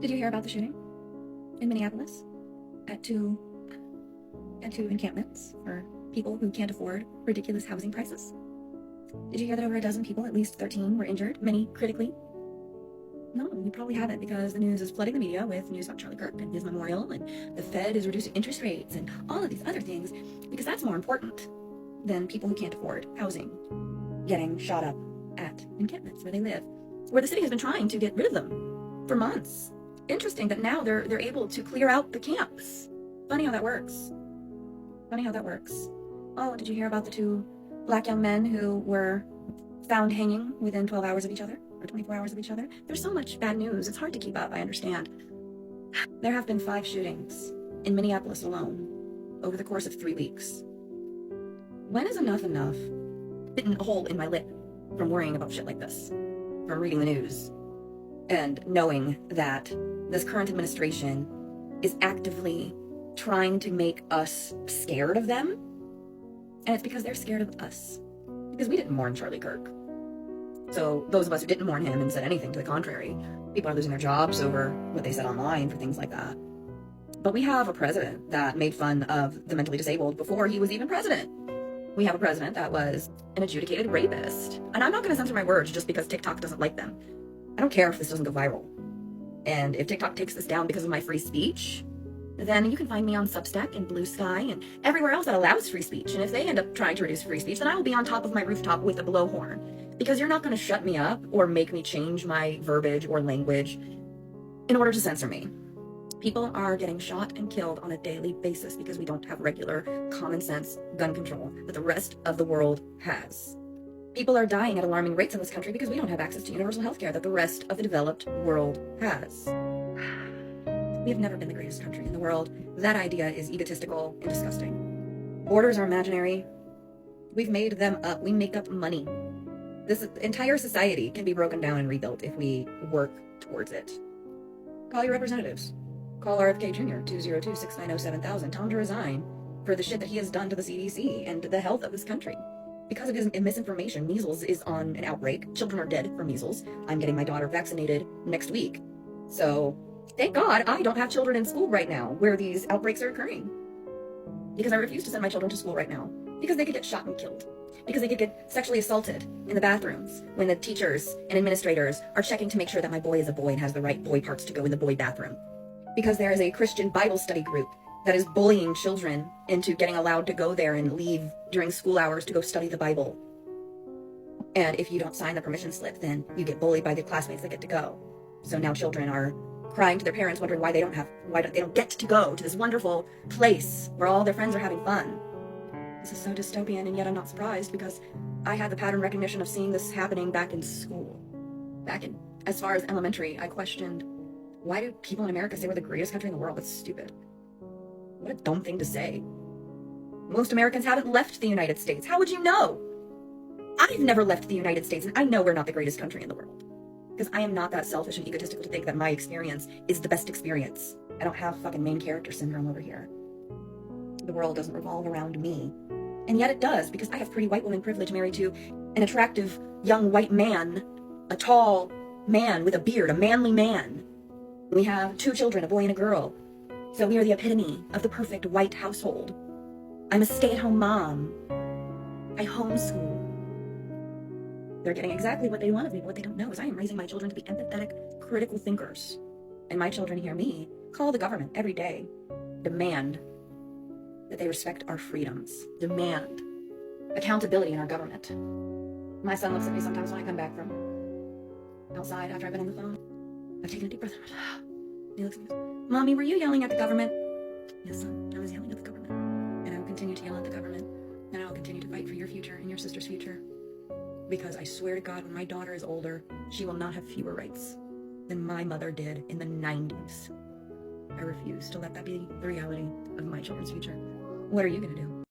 Did you hear about the shooting in Minneapolis at two encampments for people who can't afford ridiculous housing prices? Did you hear that over a dozen people, at least 13, were injured, many critically? No, you probably haven't, because the news is flooding the media with news about Charlie Kirk and his memorial, and the Fed is reducing interest rates and all of these other things, because that's more important than people who can't afford housing getting shot up at encampments where they live, where the city has been trying to get rid of them for months. Interesting that now they're able to clear out the camps. Funny how that works. Funny how that works. Oh, did you hear about the two black young men who were found hanging within 12 hours of each other, or 24 hours of each other? There's so much bad news. It's hard to keep up, I understand. There have been 5 shootings in Minneapolis alone over the course of 3 weeks. When is enough enough? Bitten a hole in my lip from worrying about shit like this, from reading the news, and knowing that this current administration is actively trying to make us scared of them. And it's because they're scared of us. Because we didn't mourn Charlie Kirk. So those of us who didn't mourn him and said anything to the contrary, people are losing their jobs over what they said online for things like that. But we have a president that made fun of the mentally disabled before he was even president. We have a president that was an adjudicated rapist. And I'm not going to censor my words just because TikTok doesn't like them. I don't care if this doesn't go viral. And if TikTok takes this down because of my free speech, then you can find me on Substack and Blue Sky and everywhere else that allows free speech. And if they end up trying to reduce free speech, then I will be on top of my rooftop with a blowhorn. Because you're not going to shut me up or make me change my verbiage or language in order to censor me. People are getting shot and killed on a daily basis because we don't have regular, common sense gun control that the rest of the world has. People are dying at alarming rates in this country because we don't have access to universal health care that the rest of the developed world has. We have never been the greatest country in the world. That idea is egotistical and disgusting. Borders are imaginary. We've made them up. We make up money. This entire society can be broken down and rebuilt if we work towards it. Call your representatives. Call RFK Jr. 202-690-7000. Tell him to resign for the shit that he has done to the CDC and the health of this country. Because of his misinformation, measles is on an outbreak. Children are dead from measles. I'm getting my daughter vaccinated next week. So, thank God I don't have children in school right now where these outbreaks are occurring. Because I refuse to send my children to school right now. Because they could get shot and killed. Because they could get sexually assaulted in the bathrooms when the teachers and administrators are checking to make sure that my boy is a boy and has the right boy parts to go in the boy bathroom. Because there is a Christian Bible study group that is bullying children into getting allowed to go there and leave during school hours to go study the Bible. And if you don't sign the permission slip, then you get bullied by the classmates that get to go. So now children are crying to their parents, wondering why they don't get to go to this wonderful place where all their friends are having fun. This is so dystopian, and yet I'm not surprised because I had the pattern recognition of seeing this happening back in school. As far as elementary, I questioned, why do people in America say we're the greatest country in the world? That's stupid. What a dumb thing to say. Most Americans haven't left the United States. How would you know? I've never left the United States, and I know we're not the greatest country in the world. Because I am not that selfish and egotistical to think that my experience is the best experience. I don't have fucking main character syndrome over here. The world doesn't revolve around me. And yet it does, because I have pretty white woman privilege married to an attractive young white man, a tall man with a beard, a manly man. We have 2 children, a boy and a girl. So we are the epitome of the perfect white household. I'm a stay-at-home mom. I homeschool. They're getting exactly what they want of me, but what they don't know is I am raising my children to be empathetic, critical thinkers. And my children hear me call the government every day, demand that they respect our freedoms, demand accountability in our government. My son looks at me sometimes when I come back from outside after I've been on the phone. I've taken a deep breath. He looks at me and goes, Mommy, were you yelling at the government? Yes, son, I was yelling at the government. And I will continue to yell at the government. And I will continue to fight for your future and your sister's future. Because I swear to God, when my daughter is older, she will not have fewer rights than my mother did in the 90s. I refuse to let that be the reality of my children's future. What are you going to do?